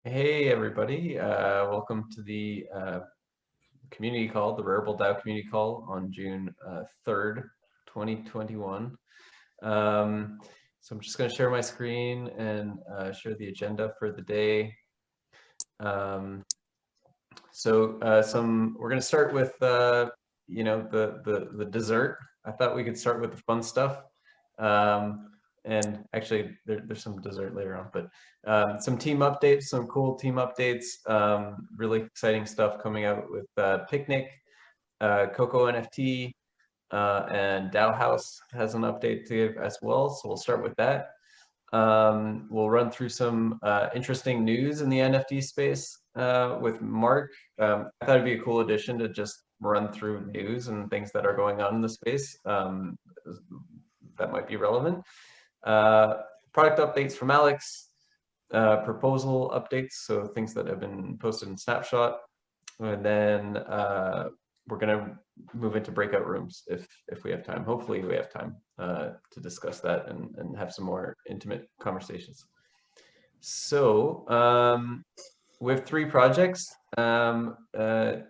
Hey everybody, welcome to the community call, the Rarible DAO community call on June 3rd, 2021. So I'm just going to share my screen and share the agenda for the day. We're going to start with the dessert. I thought we could start with the fun stuff. And actually there's some dessert later on, but some team updates, some cool team updates, really exciting stuff coming out with Picnic, CocoNFT, and DAO House has an update to give as well, so we'll start with that. We'll run through some interesting news in the NFT space with Mark. I thought it'd be a cool addition to just run through news and things that are going on in the space that might be relevant. Product updates from Alex, proposal updates, so things that have been posted in Snapshot, and then we're going to move into breakout rooms if we have time. Hopefully we have time to discuss that and have some more intimate conversations. So we have 3 projects. Do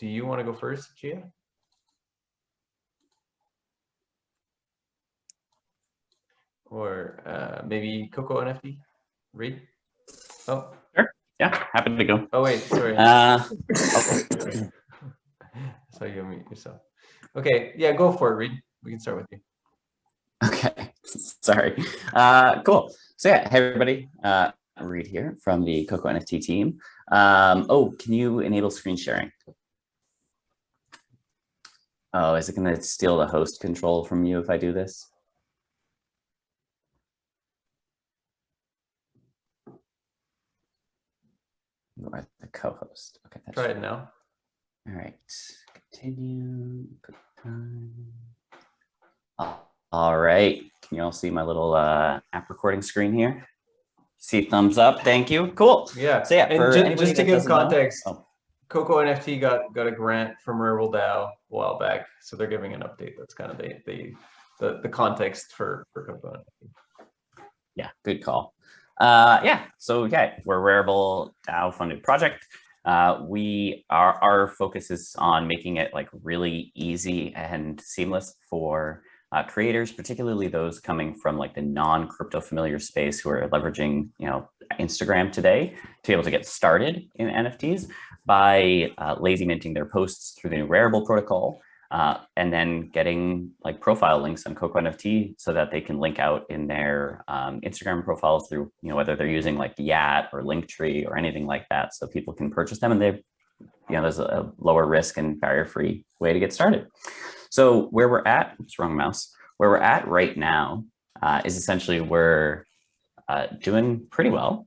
you want to go first, Gia? Or maybe CocoNFT? Reed? Oh. Sure. Yeah, happy to go. Oh, wait, sorry. So you mute yourself. Okay, yeah, go for it, Reed. We can start with you. Okay, sorry. Cool. So yeah, hey everybody. Reed here from the CocoNFT team. Oh, can you enable screen sharing? Oh, is it going to steal the host control from you if I do this? You are the co-host. Okay, that's try it now. All right, continue. All right, can you all see my little app recording screen here? See thumbs up, thank you. Cool. Yeah. So yeah, and just to give context, CocoNFT got a grant from Rarible DAO a while back, so they're giving an update. That's kind of the context for CocoNFT. Yeah, good call. Yeah, so yeah, we're a Rarible DAO funded project. Our focus is on making it like really easy and seamless for creators, particularly those coming from like the non-crypto familiar space who are leveraging, Instagram today to be able to get started in NFTs by lazy minting their posts through the new Rarible protocol. And then getting like profile links on CocoNFT so that they can link out in their Instagram profiles through, whether they're using like Yat or Linktree or anything like that, so people can purchase them and they, there's a lower risk and barrier-free way to get started. So where we're at, oops, wrong mouse, where we're at right now is essentially we're doing pretty well.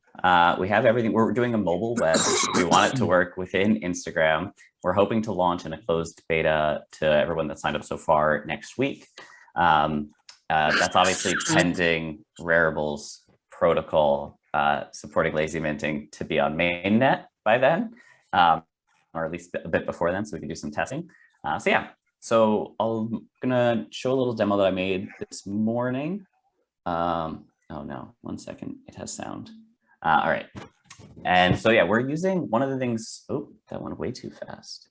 We have everything. We're doing a mobile web. We want it to work within Instagram. We're hoping to launch in a closed beta to everyone that signed up so far next week. That's obviously pending Rarible's protocol supporting lazy minting to be on mainnet by then, or at least a bit before then, so we can do some testing. So yeah, so I'm gonna show a little demo that I made this morning. Oh no, one second, it has sound. All right. And so, yeah, we're using one of the things, oh, that went way too fast.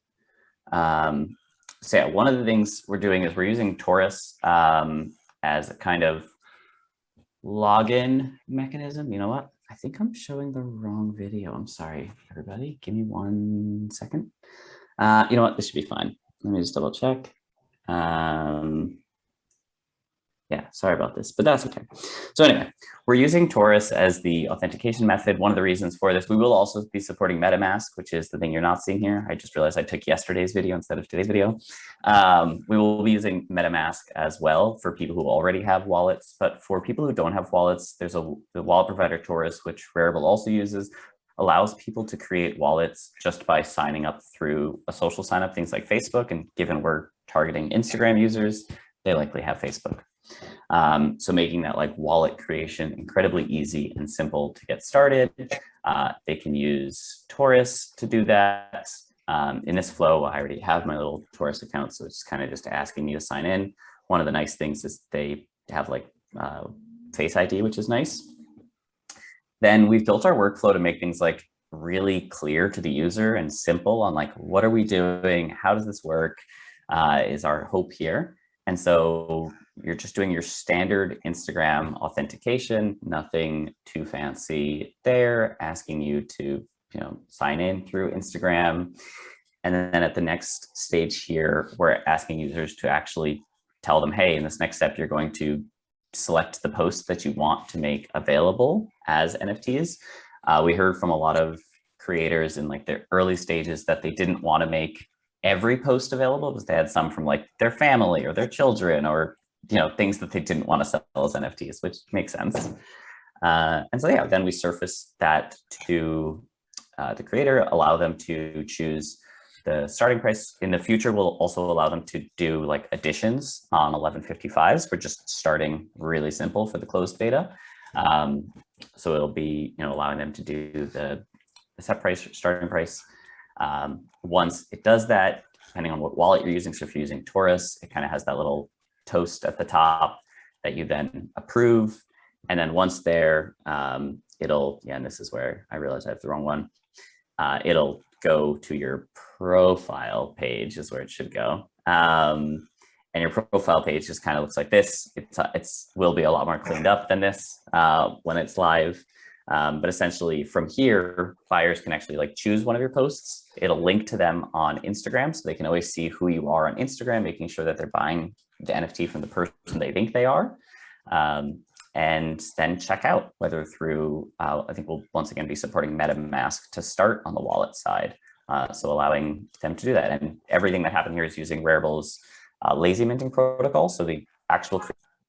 So yeah, one of the things we're doing is we're using Taurus as a kind of login mechanism. You know what? I think I'm showing the wrong video. I'm sorry, everybody. Give me 1 second. You know what? This should be fine. Let me just double check. Yeah, sorry about this, but that's okay. So anyway, we're using Taurus as the authentication method. One of the reasons for this, we will also be supporting MetaMask, which is the thing you're not seeing here. I just realized I took yesterday's video instead of today's video. We will be using MetaMask as well for people who already have wallets, but for people who don't have wallets, there's the wallet provider Taurus, which Rarible also uses, allows people to create wallets just by signing up through a social sign up, things like Facebook. And given we're targeting Instagram users, they likely have Facebook. So making that like wallet creation incredibly easy and simple to get started. They can use Taurus to do that. In this flow, I already have my little Taurus account, so it's kind of just asking me to sign in. One of the nice things is they have like Face ID, which is nice. then we've built our workflow to make things like really clear to the user and simple on like, what are we doing? How does this work? Is our hope here. And so you're just doing your standard Instagram authentication, nothing too fancy there, asking you to, sign in through Instagram. And then at the next stage here, we're asking users to actually tell them, hey, in this next step, you're going to select the posts that you want to make available as NFTs. We heard from a lot of creators in like their early stages that they didn't want to make every post available because they had some from like their family or their children or things that they didn't want to sell as NFTs, which makes sense. And so yeah, then we surface that to the creator, allow them to choose the starting price. In the future, we'll also allow them to do like additions on 1155s. We're just starting really simple for the closed beta. So it'll be allowing them to do the set price, starting price. Once it does that, depending on what wallet you're using, so if you're using Taurus, it kind of has that little toast at the top that you then approve. And then once there, it'll, and this is where I realized I have the wrong one. It'll go to your profile page is where it should go. And your profile page just kind of looks like this. It's will be a lot more cleaned up than this when it's live. But essentially from here, buyers can actually like choose one of your posts. It'll link to them on Instagram, so they can always see who you are on Instagram, making sure that they're buying the NFT from the person they think they are. And then check out, whether through, I think we'll once again be supporting MetaMask to start on the wallet side. So allowing them to do that. And everything that happened here is using Rarible's lazy minting protocol. So the actual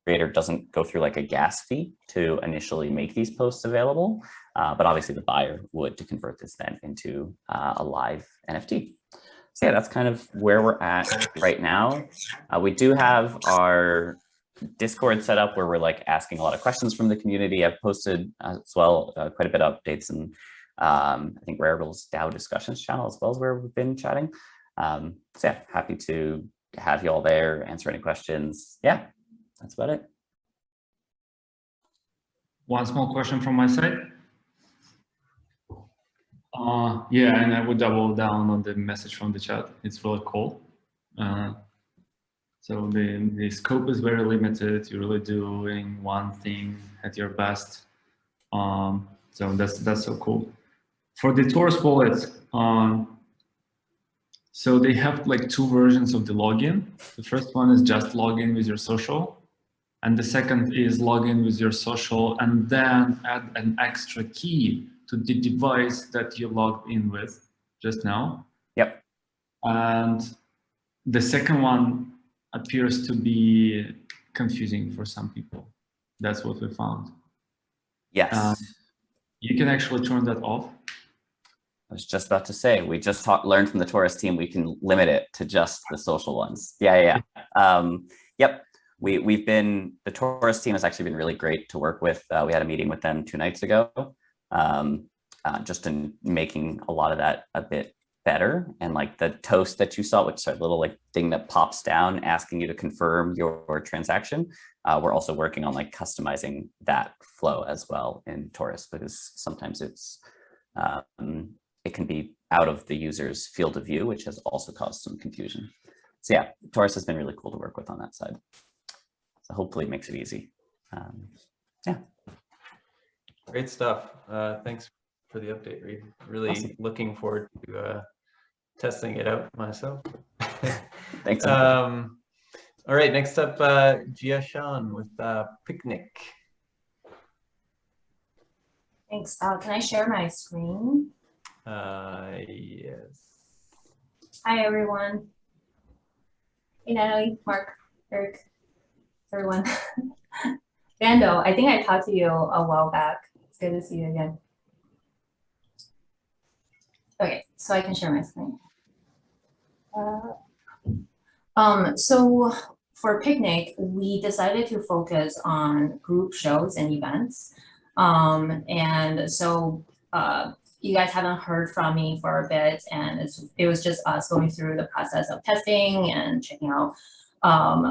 creator doesn't go through like a gas fee to initially make these posts available. But obviously the buyer would to convert this then into a live NFT. So yeah, that's kind of where we're at right now. We do have our Discord set up where we're like asking a lot of questions from the community. I've posted as well quite a bit of updates, and I think Rarible's DAO discussions channel as well as where we've been chatting. So yeah, happy to have you all there, answer any questions. Yeah, that's about it. One small question from my side. Yeah, and I would double down on the message from the chat. It's really cool. So the scope is very limited. You're really doing one thing at your best. So that's so cool. For the Taurus wallet, so they have like two versions of the login. The first one is just login with your social. And the second is login with your social and then add an extra key to the device that you logged in with just now. Yep. And the second one appears to be confusing for some people. That's what we found. Yes. You can actually turn that off. I was just about to say, we just learned from the Taurus team, we can limit it to just the social ones. Yeah. Yep. The Taurus team has actually been really great to work with. We had a meeting with them 2 nights ago, just in making a lot of that a bit better. And like the toast that you saw, which is a little like thing that pops down asking you to confirm your transaction. We're also working on like customizing that flow as well in Taurus, because sometimes it can be out of the user's field of view, which has also caused some confusion. So yeah, Taurus has been really cool to work with on that side. So hopefully it makes it easy. Yeah. Great stuff. Thanks for the update, Reed. Really awesome. Looking forward to testing it out myself. Thanks. All right, next up, Jiashan with Picnic. Thanks. Can I share my screen? Yes. Hi, everyone. Hey, Natalie, Mark, Eric, everyone. Vando, I think I talked to you a while back. It's good to see you again. Okay, so I can share my screen. So for Picnic, we decided to focus on group shows and events. And so you guys haven't heard from me for a bit, and it was just us going through the process of testing and checking out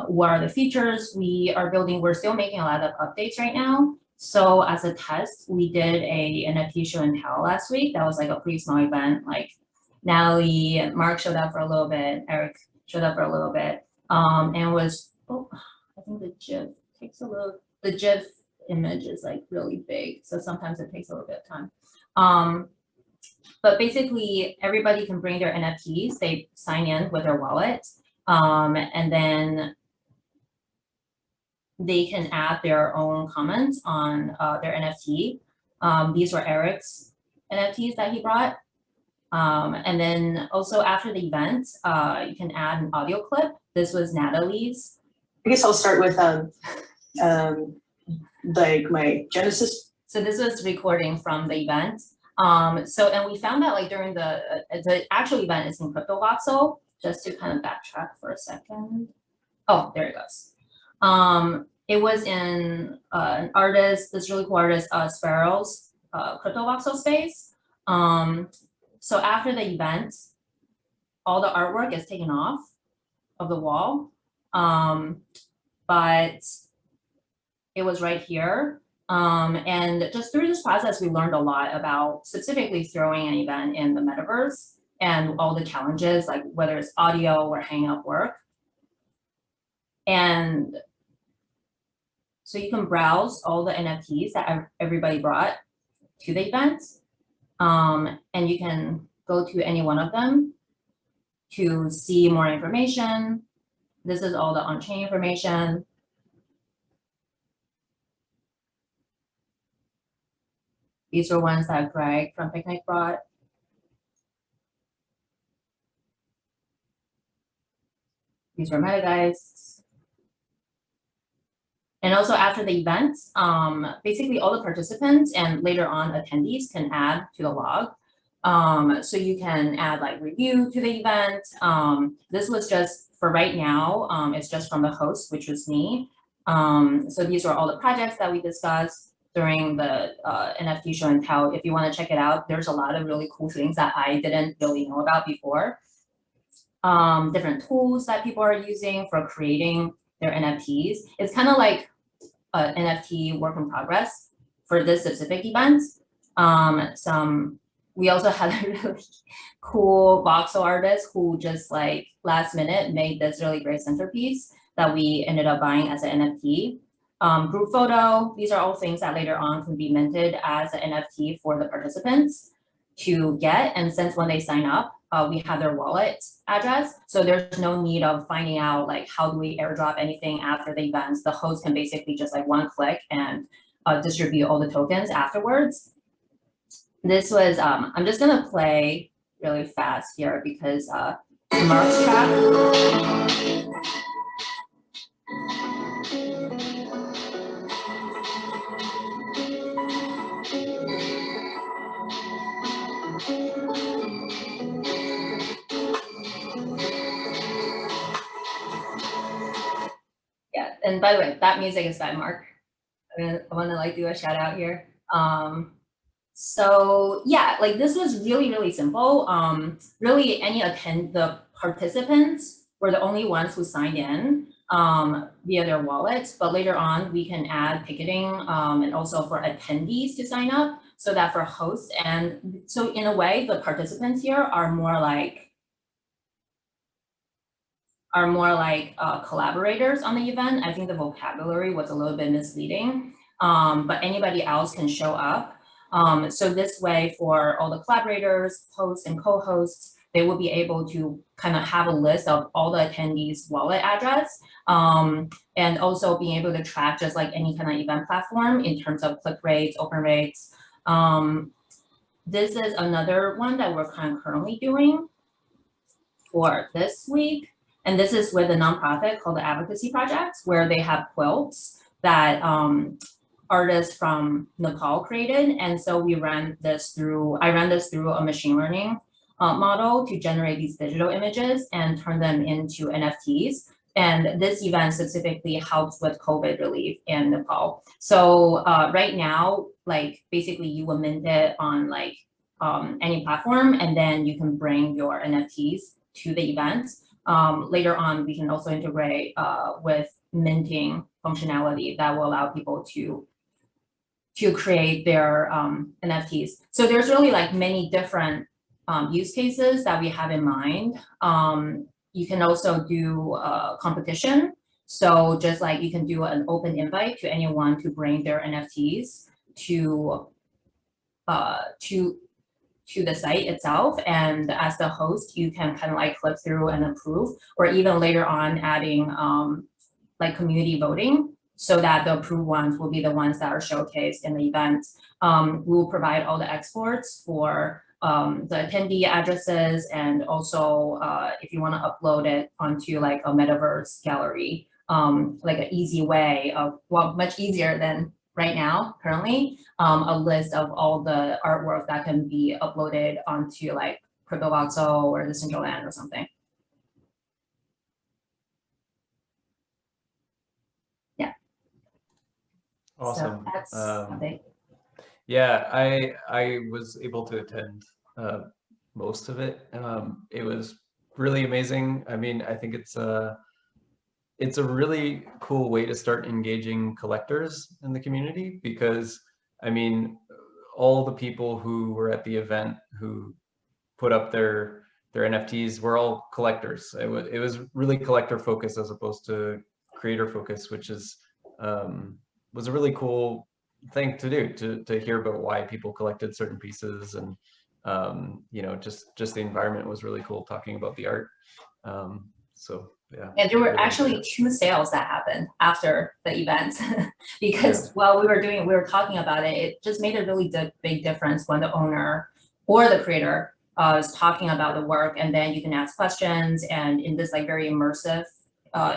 what are the features we are building. We're still making a lot of updates right now, So as a test, we did a NFT show and tell last week. That was like a pretty small event. Like Natalie and Mark showed up for a little bit. Eric showed up for a little bit. And was, oh, I think the GIF takes a little, the GIF image is like really big. So sometimes it takes a little bit of time. But basically everybody can bring their NFTs. They sign in with their wallet. And then they can add their own comments on their NFT. These were Eric's NFTs that he brought. And then also after the event, you can add an audio clip. This was Natalie's. I guess I'll start with like my Genesis. So this was recording from the event. And we found that like during the actual event is in CryptoVoxel, just to kind of backtrack for a second. Oh, there it goes. It was in an artist, this really cool artist, Sparrow's CryptoVoxel space. So after the event, all the artwork is taken off of the wall, but it was right here. And just through this process, we learned a lot about specifically throwing an event in the metaverse and all the challenges, like whether it's audio or hangout work. And so you can browse all the NFTs that everybody brought to the event. And you can go to any one of them to see more information. This is all the on-chain information. These are ones that Greg from Picnic brought. These were MetaGuides. And also after the event, basically all the participants and later on attendees can add to the log. So you can add like review to the event. This was just for right now, it's just from the host, which was me. So these were all the projects that we discussed during the NFT show and tell. If you want to check it out, there's a lot of really cool things that I didn't really know about before. Different tools that people are using for creating their NFTs. It's kind of like an NFT work in progress for this specific event. We also had a really cool voxel artist who just like last minute made this really great centerpiece that we ended up buying as an NFT. Group photo, these are all things that later on can be minted as an NFT for the participants to get. And since when they sign up, we have their wallet address. So there's no need of finding out like, how do we airdrop anything after the events? The host can basically just like one click and distribute all the tokens afterwards. This was, I'm just gonna play really fast here because Mark's track. Yeah, and by the way, that music is by Mark. I want to like do a shout out here. So yeah, like this was really, really simple. Really the participants were the only ones who signed in via their wallets, but later on we can add ticketing and also for attendees to sign up so that for hosts. And so in a way, the participants here are more like collaborators on the event. I think the vocabulary was a little bit misleading, but anybody else can show up. So this way for all the collaborators, hosts and co-hosts, they will be able to kind of have a list of all the attendees' wallet address, and also being able to track just like any kind of event platform in terms of click rates, open rates. This is another one that we're kind of currently doing for this week. And this is with a nonprofit called the Advocacy Project, where they have quilts that artists from Nepal created. And so I ran this through a machine learning model to generate these digital images and turn them into NFTs. And this event specifically helps with COVID relief in Nepal. So right now, like basically you will mint it on like any platform, and then you can bring your NFTs to the event. Later on, we can also integrate with minting functionality that will allow people to to create their NFTs. So there's really like many different use cases that we have in mind. You can also do a competition. So just like you can do an open invite to anyone to bring their NFTs to the site itself, and as the host, you can kind of like click through and approve, or even later on adding like community voting, so that the approved ones will be the ones that are showcased in the event. We will provide all the exports for the attendee addresses, and also if you want to upload it onto like a metaverse gallery, like an easy way of, well, much easier than right now, currently, a list of all the artwork that can be uploaded onto like CryptoVoxel or the Decentraland or something. Yeah. Awesome. So that's update. Yeah, I was able to attend most of it. It was really amazing. I mean, I think it's a really cool way to start engaging collectors in the community, because I mean, all the people who were at the event who put up their NFTs were all collectors. It was really collector focused as opposed to creator focused, which is was a really cool thing to do, to hear about why people collected certain pieces, and you know, just the environment was really cool, talking about the art. So yeah. And there were really actually 2 sales that happened after the event because while we were talking about it, it just made a really big difference when the owner or the creator is talking about the work, and then you can ask questions, and in this like very immersive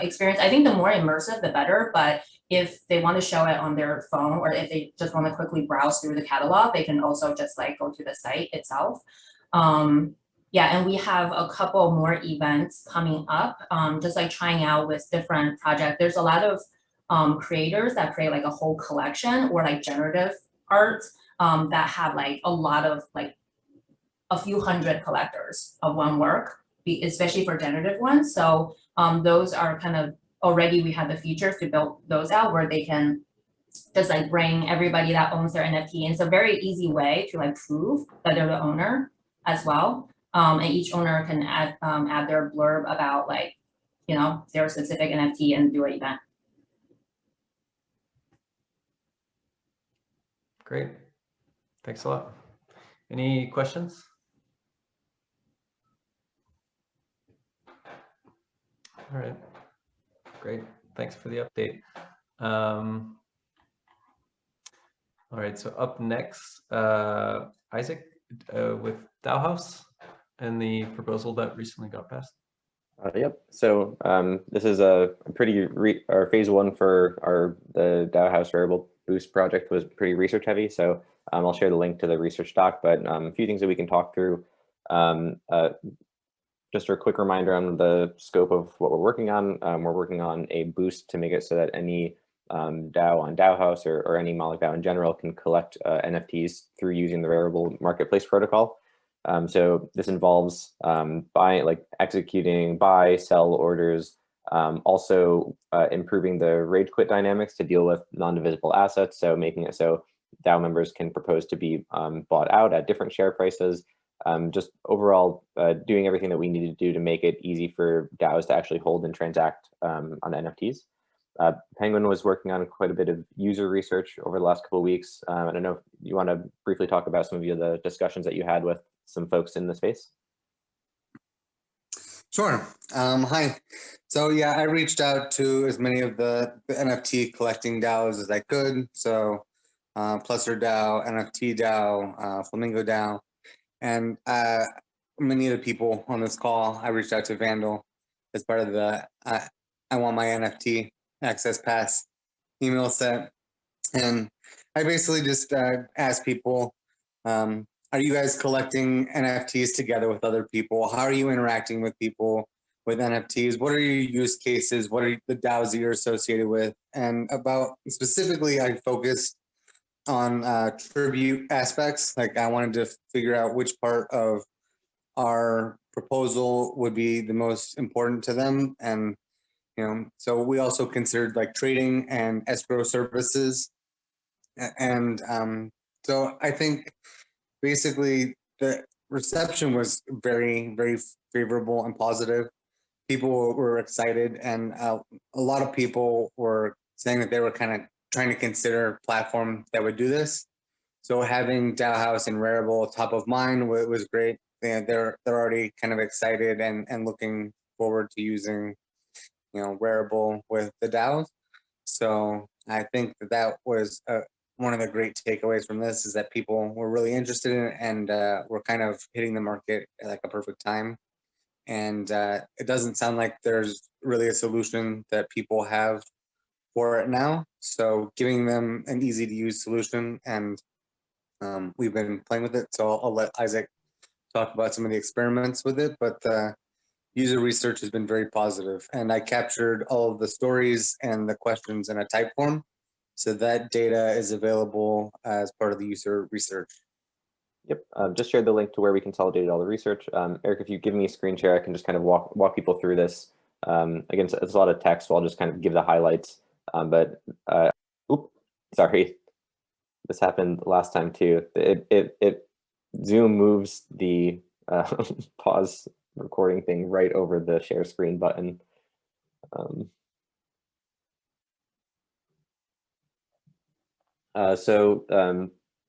experience. I think the more immersive, the better, but if they want to show it on their phone, or if they just want to quickly browse through the catalog, they can also just like go to the site itself. Yeah, and we have a couple more events coming up, just like trying out with different projects. There's a lot of creators that create like a whole collection or like generative art that have like a lot of like a few hundred collectors of one work, especially for generative ones. So those are kind of already, we have the features to build those out where they can just like bring everybody that owns their NFT. And it's a very easy way to like prove that they're the owner as well. And each owner can add their blurb about like, you know, their specific NFT and do an event. Great. Thanks a lot. Any questions? All right. Great. Thanks for the update. All right. So up next, Isaac with DAO House and the proposal that recently got passed. Yep. So this is a pretty our phase 1 for the DAO House Rarible Boost project was pretty research heavy. So I'll share the link to the research doc, but a few things that we can talk through. Just a quick reminder on the scope of what we're working on. We're working on a boost to make it so that any DAO on DAO House or any Moloch DAO in general can collect NFTs through using the Rarible Marketplace protocol. So this involves executing buy, sell orders, also improving the rage quit dynamics to deal with non-divisible assets. So making it so DAO members can propose to be bought out at different share prices. Just overall doing everything that we need to do to make it easy for DAOs to actually hold and transact on NFTs. Penguin was working on quite a bit of user research over the last couple of weeks. I don't know if you want to briefly talk about some of the discussions that you had with some folks in the space. Sure. Hi. So yeah, I reached out to as many of the NFT collecting DAOs as I could. So Plusser DAO, NFT DAO, Flamingo DAO, and many of the people on this call, I reached out to Vandal as part of the I want my NFT access pass email set. And I basically just asked people, are you guys collecting NFTs together with other people? How are you interacting with people with NFTs? What are your use cases? What are the DAOs that you're associated with? And about specifically, I focused on tribute aspects. Like I wanted to figure out which part of our proposal would be the most important to them. And, you know, so we also considered like trading and escrow services And so I think basically the reception was very, very favorable and positive. People were excited, and a lot of people were saying that they were kind of trying to consider a platform that would do this. So having DAO House and Rarible top of mind was great. They're already kind of excited and looking forward to using, Rarible with the DAOs. So I think that was one of the great takeaways from this, is that people were really interested in it, and we're kind of hitting the market at like a perfect time. And it doesn't sound like there's really a solution that people have for it now. So giving them an easy to use solution, and we've been playing with it. So I'll let Isaac talk about some of the experiments with it, but user research has been very positive, and I captured all of the stories and the questions in a type form. So that data is available as part of the user research. Yep, just shared the link to where we consolidated all the research. Eric, if you give me a screen share, I can just kind of walk people through this. Again, it's a lot of text, so I'll just kind of give the highlights. Oops, sorry, this happened last time too. Zoom moves the pause recording thing right over the share screen button.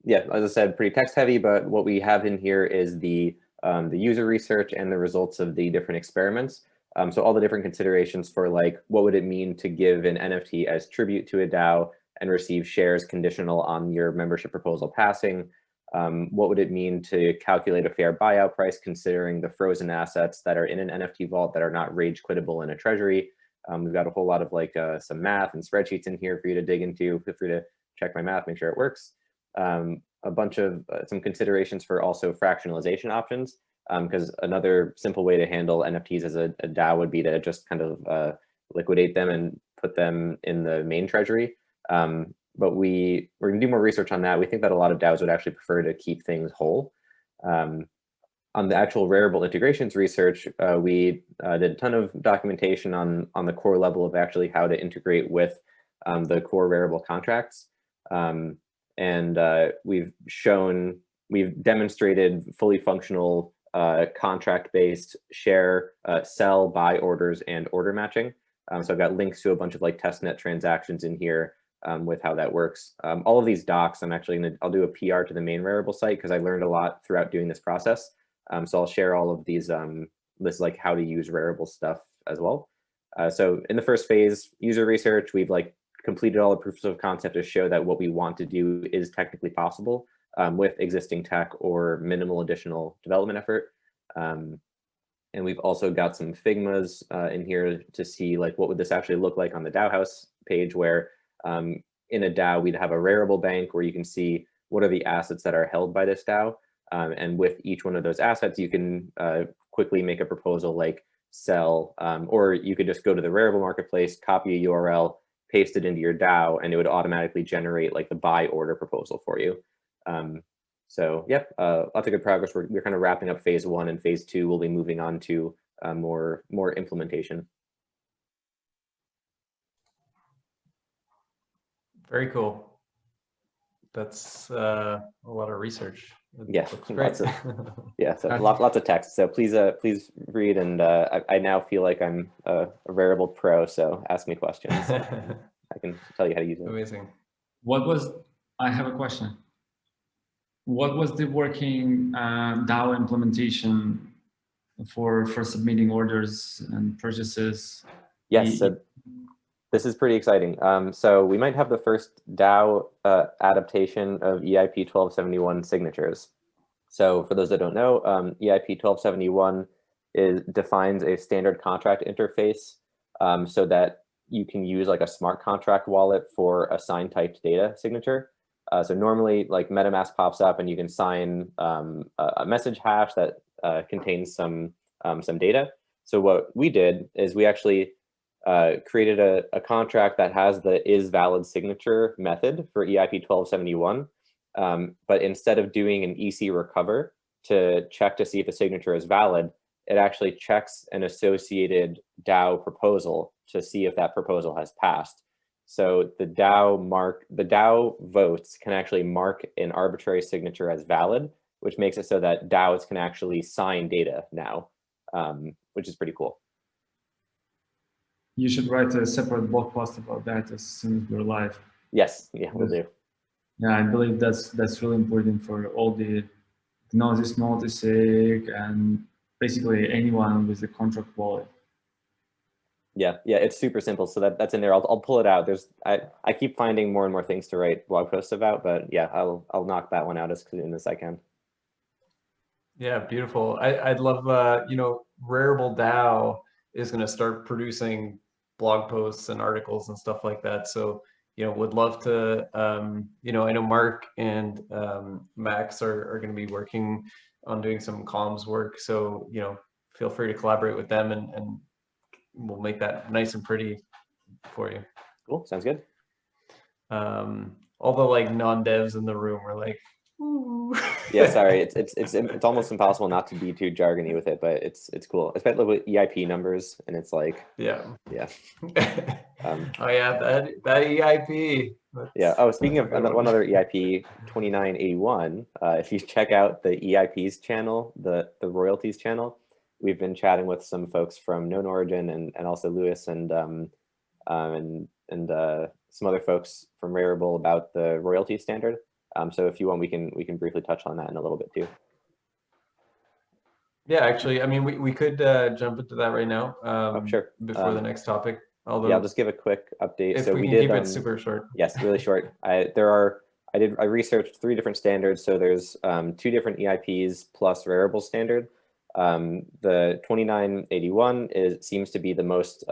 Yeah, as I said, pretty text heavy, but what we have in here is the user research and the results of the different experiments. So all the different considerations for like, what would it mean to give an NFT as tribute to a DAO and receive shares conditional on your membership proposal passing? What would it mean to calculate a fair buyout price considering the frozen assets that are in an NFT vault that are not rage quittable in a treasury? We've got a whole lot of like some math and spreadsheets in here for you to dig into. Feel free to check my math, make sure it works. A bunch of some considerations for also fractionalization options, because another simple way to handle NFTs as a DAO would be to just kind of liquidate them and put them in the main treasury. But we're going to do more research on that. We think that a lot of DAOs would actually prefer to keep things whole. On the actual Rarible integrations research, we did a ton of documentation on the core level of actually how to integrate with the core Rarible contracts. We've demonstrated fully functional contract-based share, sell, buy orders, and order matching. So I've got links to a bunch of like testnet transactions in here with how that works. All of these docs, I'll do a PR to the main Rarible site because I learned a lot throughout doing this process. So I'll share all of these, this like how to use Rarible stuff as well. So in the first phase, user research, we've like completed all the proofs of concept to show that what we want to do is technically possible with existing tech or minimal additional development effort. And we've also got some Figmas in here to see like what would this actually look like on the DAO House page, where in a DAO we'd have a Rarible bank where you can see what are the assets that are held by this DAO. And with each one of those assets, you can quickly make a proposal like sell, or you could just go to the Rarible marketplace, copy a URL, paste it into your DAO, and it would automatically generate like the buy order proposal for you. So yep, lots of good progress. We're kind of wrapping up phase 1, and phase 2 we'll be moving on to more implementation. Very cool. That's a lot of research. Yeah, lots of, yeah, so lots of text. So please read, and I now feel like I'm a Rarible pro. So ask me questions. I can tell you how to use it. Amazing. I have a question. What was the working DAO implementation for submitting orders and purchases? Yes, so this is pretty exciting. So we might have the first DAO adaptation of EIP 1271 signatures. So for those that don't know, EIP 1271 defines a standard contract interface so that you can use like a smart contract wallet for a sign typed data signature. So normally like MetaMask pops up and you can sign a message hash that contains some data. So what we did is we actually created a contract that has the is valid signature method for EIP 1271. But instead of doing an EC recover to check to see if the signature is valid, it actually checks an associated DAO proposal to see if that proposal has passed. So the DAO votes can actually mark an arbitrary signature as valid, which makes it so that DAOs can actually sign data now, which is pretty cool. You should write a separate blog post about that as soon as we're live. Yes, yeah, we'll do. Yeah, I believe that's really important for all the Gnosis multisig and basically anyone with a contract wallet. Yeah, it's super simple. So that's in there. I'll pull it out. I keep finding more and more things to write blog posts about, but yeah, I'll knock that one out as soon as I can. Yeah, beautiful. I'd love, you know, Rarible DAO is going to start producing blog posts and articles and stuff like that. So, you know, would love to, you know, I know Mark and Max are going to be working on doing some comms work. So, you know, feel free to collaborate with them and we'll make that nice and pretty for you. Cool, sounds good. All the like non-devs in the room are like, ooh. Yeah, sorry, it's almost impossible not to be too jargony with it, but it's cool, especially with EIP numbers, and it's like yeah. Oh yeah, that EIP. Yeah. Oh, speaking of one other EIP, 2981. If you check out the EIP's channel, the royalties channel, we've been chatting with some folks from Known Origin and also Lewis and some other folks from Rarible about the royalty standard. So if you want, we can briefly touch on that in a little bit too. Yeah, actually, I mean, we could jump into that right now. Sure. Before the next topic. Although, yeah, I'll just give a quick update. If so we can did keep it super short. Yes, really short. I researched 3 different standards. So there's 2 different EIPs plus Rarible standard. The 2981 seems to be the most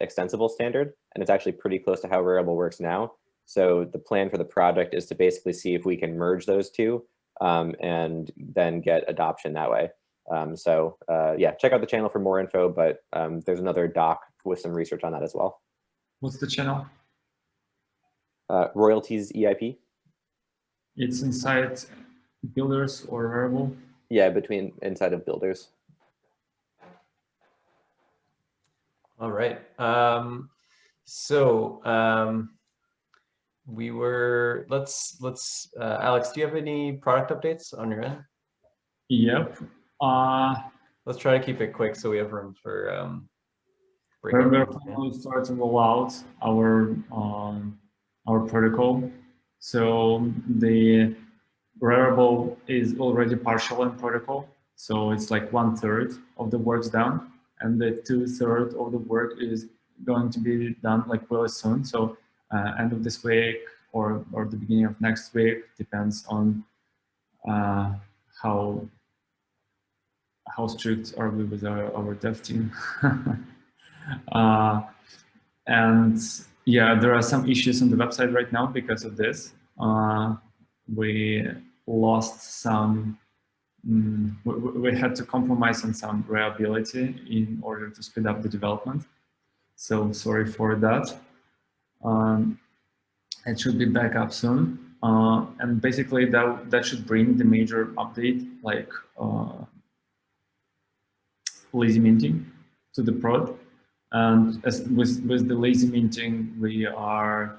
extensible standard, and it's actually pretty close to how Rarible works now. So the plan for the project is to basically see if we can merge those 2 and then get adoption that way. Yeah, check out the channel for more info, but there's another doc with some research on that as well. What's the channel? Royalties EIP. It's inside Builders or Rarible? Yeah, inside of Builders. All right. We were, Alex, do you have any product updates on your end? Yep. Let's try to keep it quick so we have room for we're finally starting to roll out our protocol. So the Rarible is already partial in protocol. So it's like 1/3 of the work's done, and the 2/3 of the work is going to be done like really soon. So end of this week or the beginning of next week, depends on how strict are we with our dev team. And yeah, there are some issues on the website right now because of this. We lost some, we had to compromise on some reliability in order to speed up the development. So sorry for that. It should be back up soon. And basically that should bring the major update, like lazy minting to the prod. And with the lazy minting, we are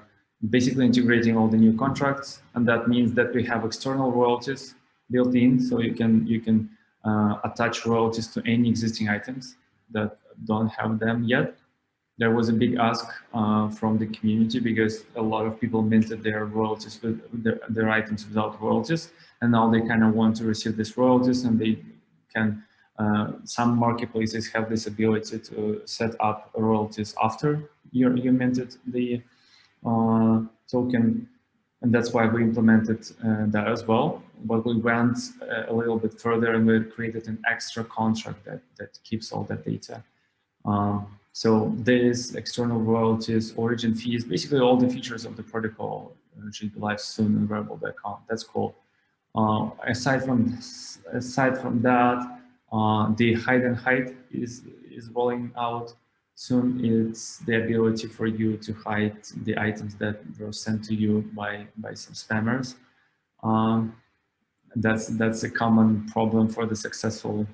basically integrating all the new contracts, and that means that we have external royalties built in, so you can attach royalties to any existing items that don't have them yet. There was a big ask from the community because a lot of people minted their royalties with their items without royalties, and now they kind of want to receive these royalties, and they can. Some marketplaces have this ability to set up royalties after you minted the token, and that's why we implemented that as well. But we went a little bit further and we created an extra contract that keeps all that data. So this external royalties, origin fees, basically all the features of the protocol should be live soon in Rarible.com. That's cool. Aside from that, the hide and hide is rolling out soon. It's the ability for you to hide the items that were sent to you by some spammers. That's a common problem for the successful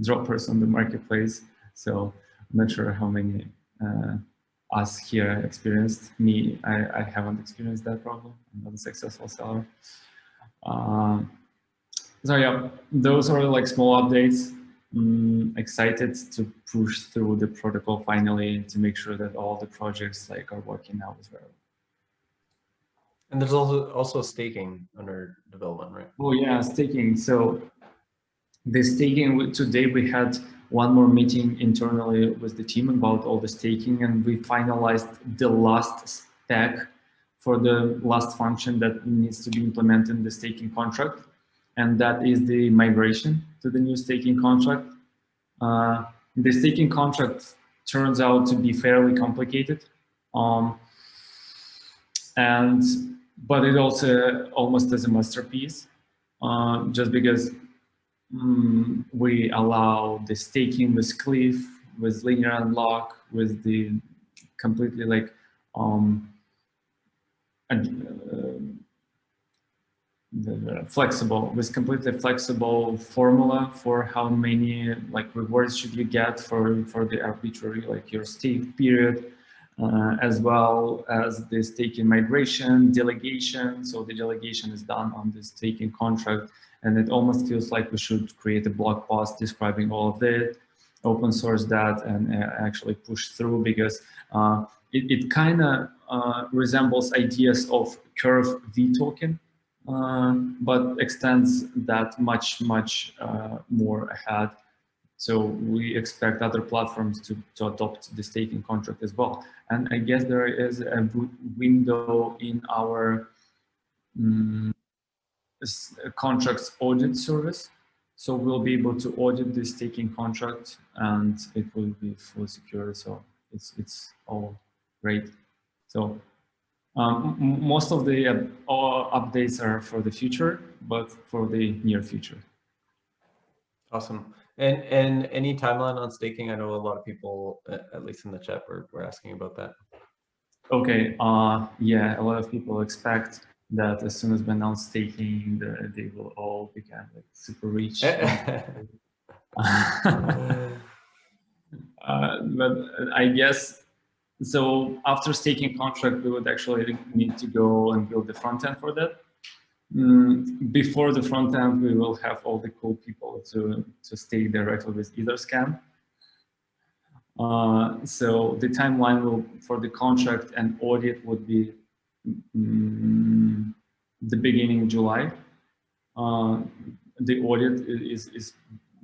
droppers on the marketplace. So I'm not sure how many us here experienced. Me, I haven't experienced that problem. I'm not a successful seller. So yeah, those are like small updates. Excited to push through the protocol finally to make sure that all the projects like are working out as well. And there's also staking under development, right? Oh yeah, staking. So the staking, today we had one more meeting internally with the team about all the staking, and we finalized the last spec for the last function that needs to be implemented in the staking contract, and that is the migration to the new staking contract. The staking contract turns out to be fairly complicated, but it also almost is a masterpiece, just because we allow the staking with Cliff, with linear unlock, with the completely like the flexible, with completely flexible formula for how many like rewards should you get for the arbitrary like your stake period, as well as the staking migration, delegation. So the delegation is done on the staking contract, and it almost feels like we should create a blog post describing all of it, open source that, and actually push through, because it kind of resembles ideas of Curve V token, but extends that much more ahead. So we expect other platforms to adopt the staking contract as well. And I guess there is a window in our contracts audit service. So we'll be able to audit the staking contract, and it will be fully secure. So it's all great. So most of the updates are for the future, but for the near future. Awesome. And any timeline on staking? I know a lot of people, at least in the chat, were asking about that. Okay. Yeah, a lot of people expect that as soon as we announce staking, they will all become like super rich. But I guess so. After staking contract, we would actually need to go and build the front end for that. Before the front end, we will have all the cool people to stake directly with Etherscan. So the timeline for the contract and audit would be the beginning of July. The audit is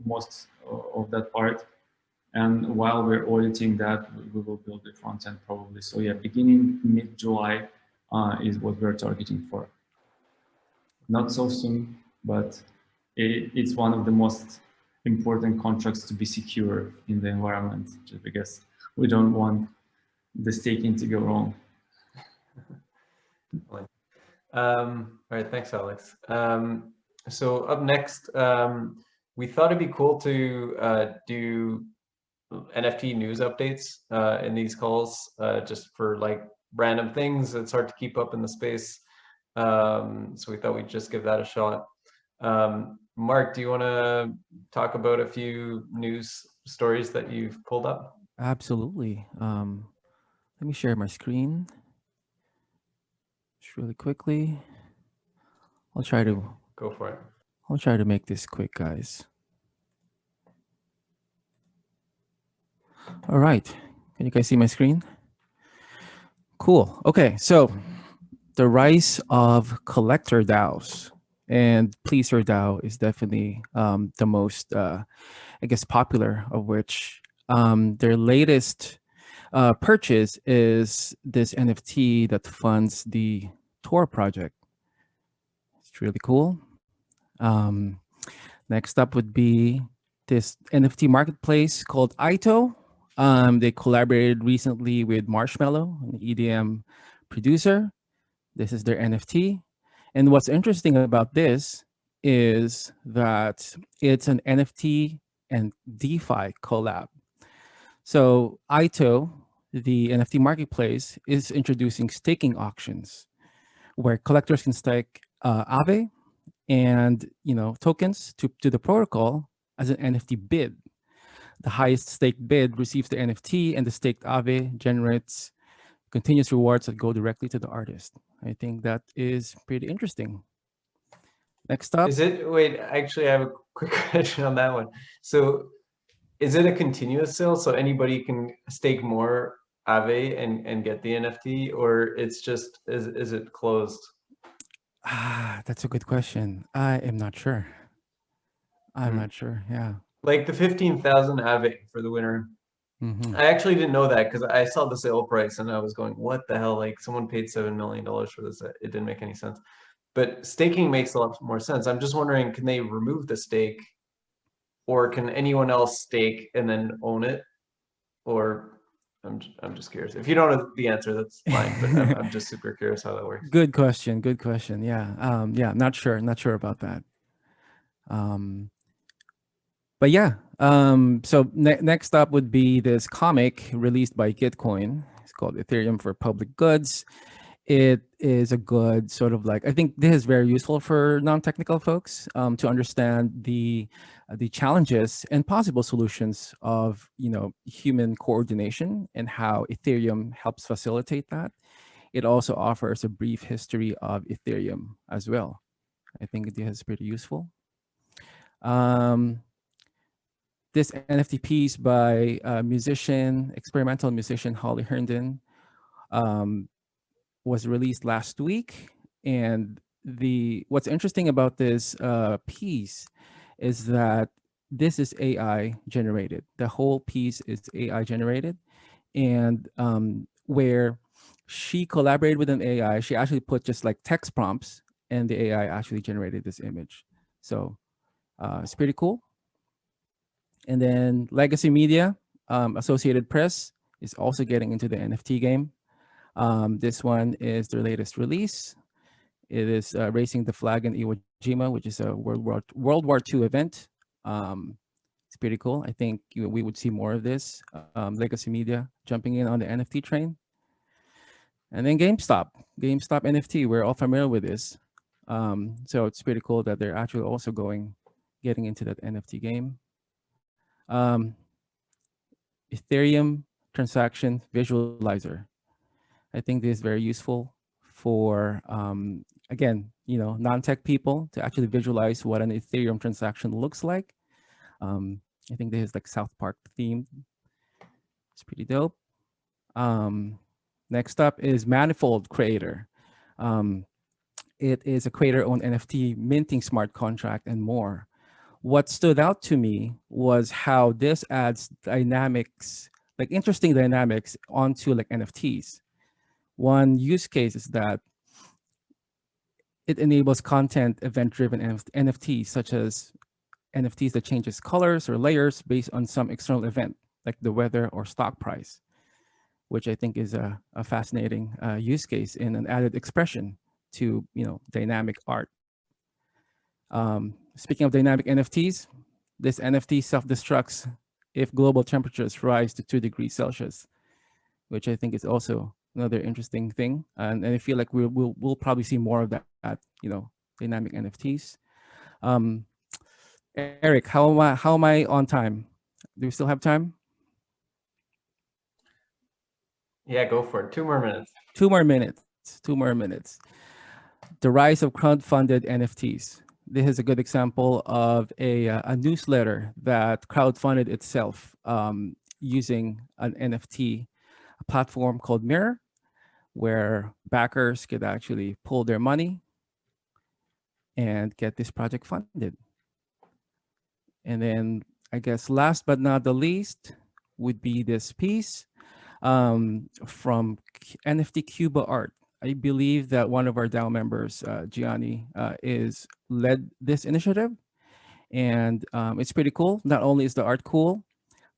most of that part. And while we're auditing that, we will build the front end probably. So yeah, beginning mid-July is what we're targeting for. Not so soon, but it's one of the most important contracts to be secure in the environment, just because we don't want the staking to go wrong. All right, thanks, Alex. So up next, we thought it'd be cool to do NFT news updates in these calls, just for like random things. It's hard to keep up in the space. So we thought we'd just give that a shot. Mark, do you want to talk about a few news stories that you've pulled up? Absolutely. Let me share my screen just really quickly. I'll try to go for it. I'll try to make this quick, guys. All right. Can you guys see my screen? Cool. Okay. So the rise of collector DAOs, and Pleaser DAO is definitely the most, I guess, popular of which. Their latest purchase is this NFT that funds the Tor project. It's really cool. Next up would be this NFT marketplace called Ito. They collaborated recently with Marshmallow, an EDM producer. This is their NFT. And what's interesting about this is that it's an NFT and DeFi collab. So Ito, the NFT marketplace, is introducing staking auctions where collectors can stake Aave and tokens to the protocol as an NFT bid. The highest staked bid receives the NFT, and the staked Aave generates continuous rewards that go directly to the artist. I think that is pretty interesting. Next up. Is it, wait, actually I have a quick question on that one. So is it a continuous sale? So anybody can stake more Aave and get the NFT, or it's just, is it closed? That's a good question. I am not sure. I'm not sure. Yeah. Like the 15,000 Aave for the winner. Mhm. I actually didn't know that because I saw the sale price and I was going, what the hell? Like someone paid $7 million for this. It didn't make any sense. But staking makes a lot more sense. I'm just wondering, can they remove the stake, or can anyone else stake and then own it? Or I'm just curious. If you don't know the answer, that's fine. But I'm just super curious how that works. Good question. Good question. Yeah. Yeah. Not sure. Not sure about that. But yeah. So next up would be this comic released by Gitcoin. It's called Ethereum for Public Goods. It is a good sort of like, I think this is very useful for non-technical folks to understand the challenges and possible solutions of, you know, human coordination and how Ethereum helps facilitate that. It also offers a brief history of Ethereum as well. I think this is pretty useful. This NFT piece by experimental musician Holly Herndon, was released last week, and what's interesting about this piece is that this is AI generated. The whole piece is AI generated, and where she collaborated with an AI, she actually put just like text prompts, and the AI actually generated this image. So it's pretty cool. And then Legacy Media, Associated Press is also getting into the NFT game. This one is their latest release. It is Racing the Flag in Iwo Jima, which is a World War II event. It's pretty cool. I think we would see more of this. Legacy Media jumping in on the NFT train. And then GameStop NFT. We're all familiar with this. So it's pretty cool that they're actually also getting into that NFT game. Ethereum transaction visualizer. I think this is very useful for, again, you know, non-tech people to actually visualize what an Ethereum transaction looks like. I think this is like South Park themed. It's pretty dope. Next up is Manifold Creator. It is a creator-owned NFT minting smart contract and more. What stood out to me was how this adds dynamics, like interesting dynamics onto like NFTs. One use case is that it enables content event-driven NFTs, such as NFTs that changes colors or layers based on some external event, like the weather or stock price, which I think is a fascinating use case and an added expression to, you know, dynamic art. Speaking of dynamic NFTs, this NFT self-destructs if global temperatures rise to 2 degrees Celsius, which I think is also another interesting thing. And I feel like we'll probably see more of that, you know, dynamic NFTs. Eric, how am I on time? Do we still have time? Yeah, go for it. 2 more minutes. 2 more minutes. 2 more minutes. The rise of crowd-funded NFTs. This is a good example of a newsletter that crowdfunded itself using an NFT platform called Mirror, where backers could actually pull their money and get this project funded. And then I guess last but not the least would be this piece from NFT Cuba Art. I believe that one of our DAO members, Gianni, is led this initiative, and it's pretty cool. Not only is the art cool,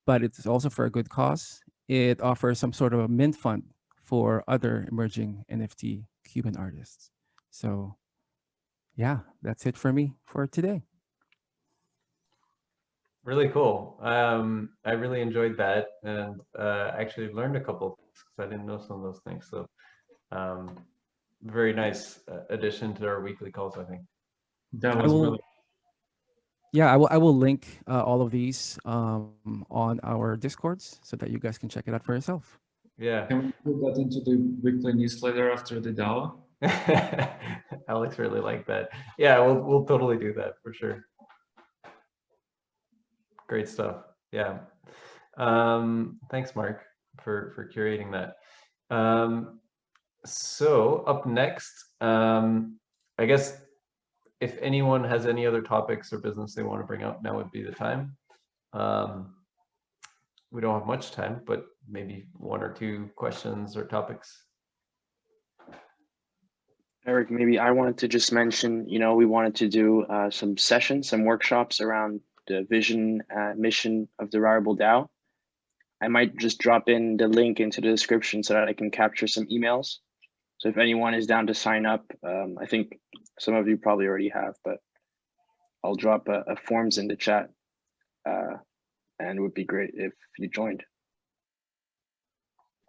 but it's also for a good cause. It offers some sort of a mint fund for other emerging NFT Cuban artists. So yeah, that's it for me for today. Really cool. I really enjoyed that, and actually learned a couple of things because I didn't know some of those things. So very nice addition to our weekly calls, I think. That was really. Yeah, I will link all of these on our Discords so that you guys can check it out for yourself. Yeah. Can we put that into the weekly newsletter after the DAO? Alex really liked that. Yeah, we'll totally do that for sure. Great stuff. Yeah. Thanks, Mark, for curating that. So up next, I guess if anyone has any other topics or business they want to bring up, now would be the time. We don't have much time, but maybe 1 or 2 questions or topics. Eric, maybe I wanted to just mention, we wanted to do some sessions, some workshops around the vision, mission of the Rarible DAO. I might just drop in the link into the description so that I can capture some emails. So if anyone is down to sign up, I think some of you probably already have, but I'll drop a forms in the chat, and it would be great if you joined.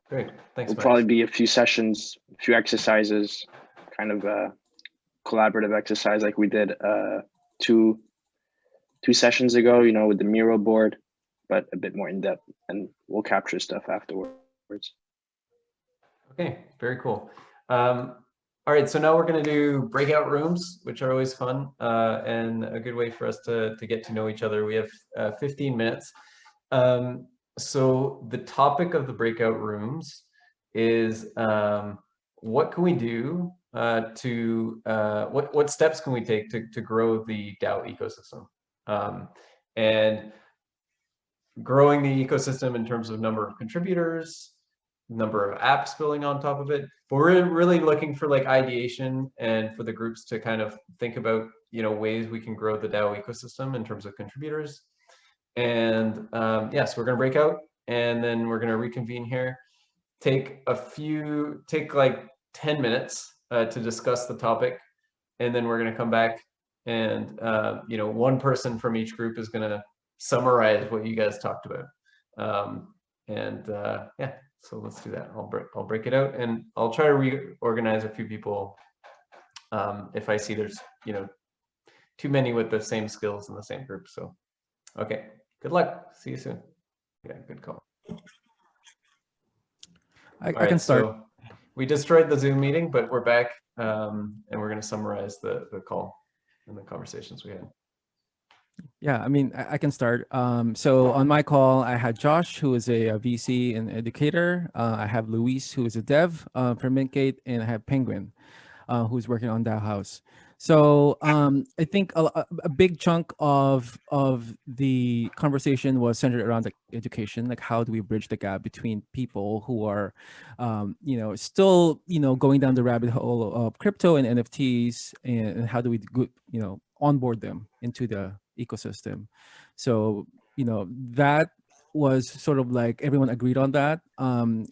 Great, thanks. It'll probably be a few sessions, a few exercises, kind of a collaborative exercise like we did 2 sessions ago, with the Miro board, but a bit more in depth, and we'll capture stuff afterwards. Okay, very cool. All right, so now we're going to do breakout rooms, which are always fun and a good way for us to get to know each other. We have 15 minutes. So the topic of the breakout rooms is what can we do what steps can we take to grow the DAO ecosystem? And growing the ecosystem in terms of number of contributors, number of apps building on top of it. But we're really looking for like ideation and for the groups to kind of think about, ways we can grow the DAO ecosystem in terms of contributors. And yes, we're going to break out and then we're going to reconvene here, take like 10 minutes to discuss the topic. And then we're going to come back and, one person from each group is going to summarize what you guys talked about. Yeah. So let's do that. I'll break it out and I'll try to reorganize a few people if I see there's too many with the same skills in the same group. So okay, good luck. See you soon. Yeah, good call. I can start. So we destroyed the Zoom meeting, but we're back and we're going to summarize the call and the conversations we had. Yeah, I mean, I can start. So on my call, I had Josh, who is a VC and educator. I have Luis, who is a dev for Mintgate, and I have Penguin, who's working on DAO House. So I think a big chunk of the conversation was centered around like education, like how do we bridge the gap between people who are, still, going down the rabbit hole of crypto and NFTs, and how do we, onboard them into the ecosystem. So, that was sort of like everyone agreed on that.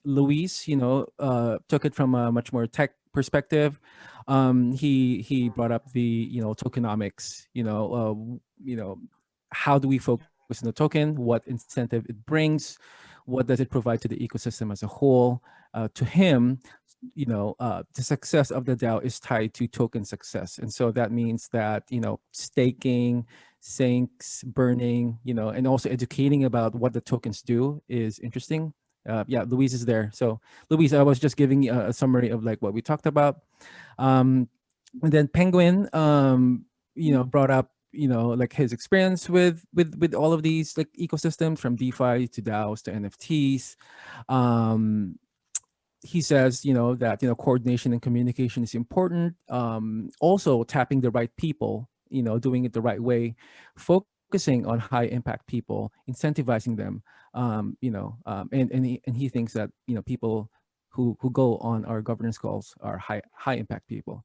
Luis, took it from a much more tech perspective. He brought up the tokenomics. How do we focus on the token? What incentive it brings? What does it provide to the ecosystem as a whole? To him, the success of the DAO is tied to token success, and so that means that staking, sinks, burning, and also educating about what the tokens do is interesting. Yeah, Luis is there. So Luis, I was just giving a summary of like what we talked about. And then Penguin, brought up, like his experience with all of these like ecosystems from DeFi to DAOs to NFTs. He says, that, coordination and communication is important. Also tapping the right people, doing it the right way, focusing on high impact people, incentivizing them, and he thinks that, people who go on our governance calls are high impact people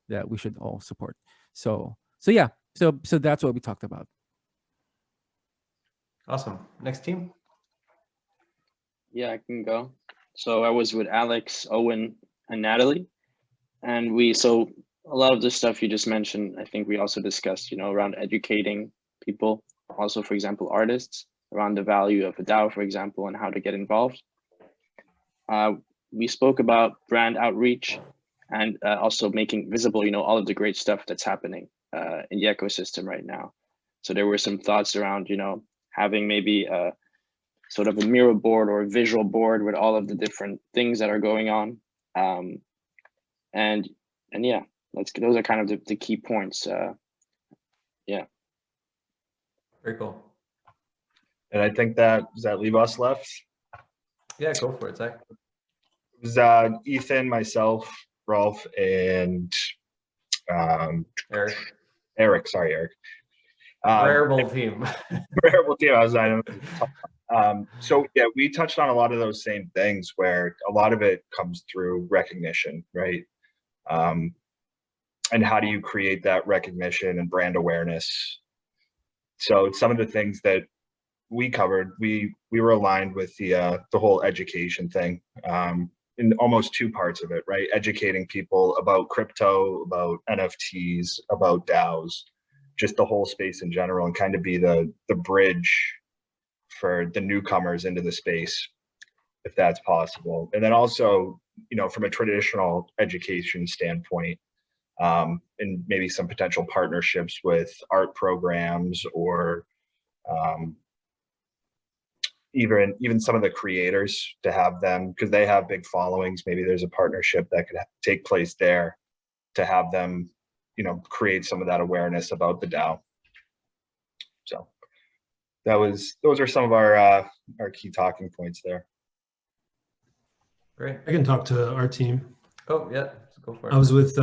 that we should all support. So yeah, so that's what we talked about. Awesome. Next team. Yeah, I can go. So I was with Alex, Owen, and Natalie. And so a lot of the stuff you just mentioned, I think we also discussed, around educating people, also, for example, artists, around the value of a DAO, for example, and how to get involved. We spoke about brand outreach and also making visible, all of the great stuff that's happening in the ecosystem right now. So there were some thoughts around, having maybe sort of a mirror board or a visual board with all of the different things that are going on. And yeah, those are kind of the key points. Yeah. Very cool. And I think does that leave us left? Yeah, go for it, Zach. It was Ethan, myself, Rolf, and Eric. Eric. Sorry, Eric. Rarible Team. Rarible Team. So yeah, we touched on a lot of those same things where a lot of it comes through recognition, right? And how do you create that recognition and brand awareness? So some of the things that we covered, we were aligned with the whole education thing in almost two parts of it, right? Educating people about crypto, about NFTs, about DAOs, just the whole space in general, and kind of be the bridge for the newcomers into the space, if that's possible. And then also, you know, from a traditional education standpoint, and maybe some potential partnerships with art programs or even some of the creators, to have them, because they have big followings. Maybe there's a partnership that could take place there to have them, you know, create some of that awareness about the DAO. So those are some of our key talking points there. Great. I can talk to our team. Oh yeah, go for it. I was with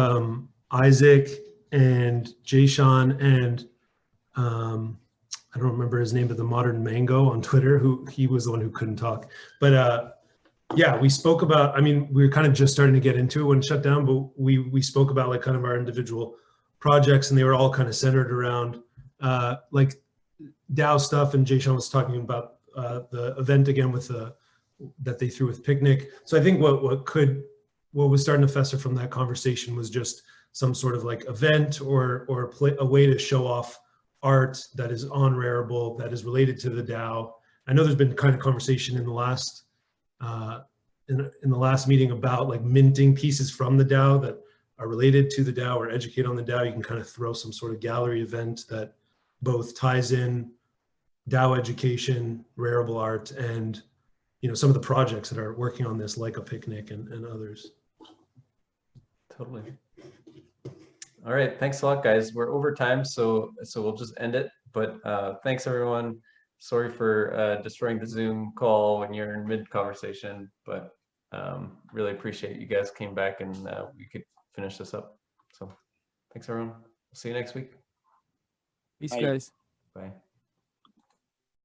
Isaac and Jayshawn and I don't remember his name, but the Modern Mango on Twitter, he was the one who couldn't talk. But yeah, we spoke about, I mean, we were kind of just starting to get into it when it shut down, but we spoke about like kind of our individual projects, and they were all kind of centered around like DAO stuff. And Jayshawn was talking about the event again with that they threw with Picnic. So I think what was starting to fester from that conversation was just some sort of like event or a way to show off art that is on Rarible, that is related to the DAO. I know there's been kind of conversation in the last in the last meeting about like minting pieces from the DAO that are related to the DAO or educate on the DAO. You can kind of throw some sort of gallery event that both ties in DAO education, Rarible art, and you know, some of the projects that are working on this, like a Picnic and others. Totally. All right, thanks a lot, guys. We're over time, so we'll just end it. But thanks, everyone. Sorry for destroying the Zoom call when you're in mid-conversation, but really appreciate you guys came back and we could finish this up. So thanks, everyone. See you next week. Peace, Bye. guys. Bye.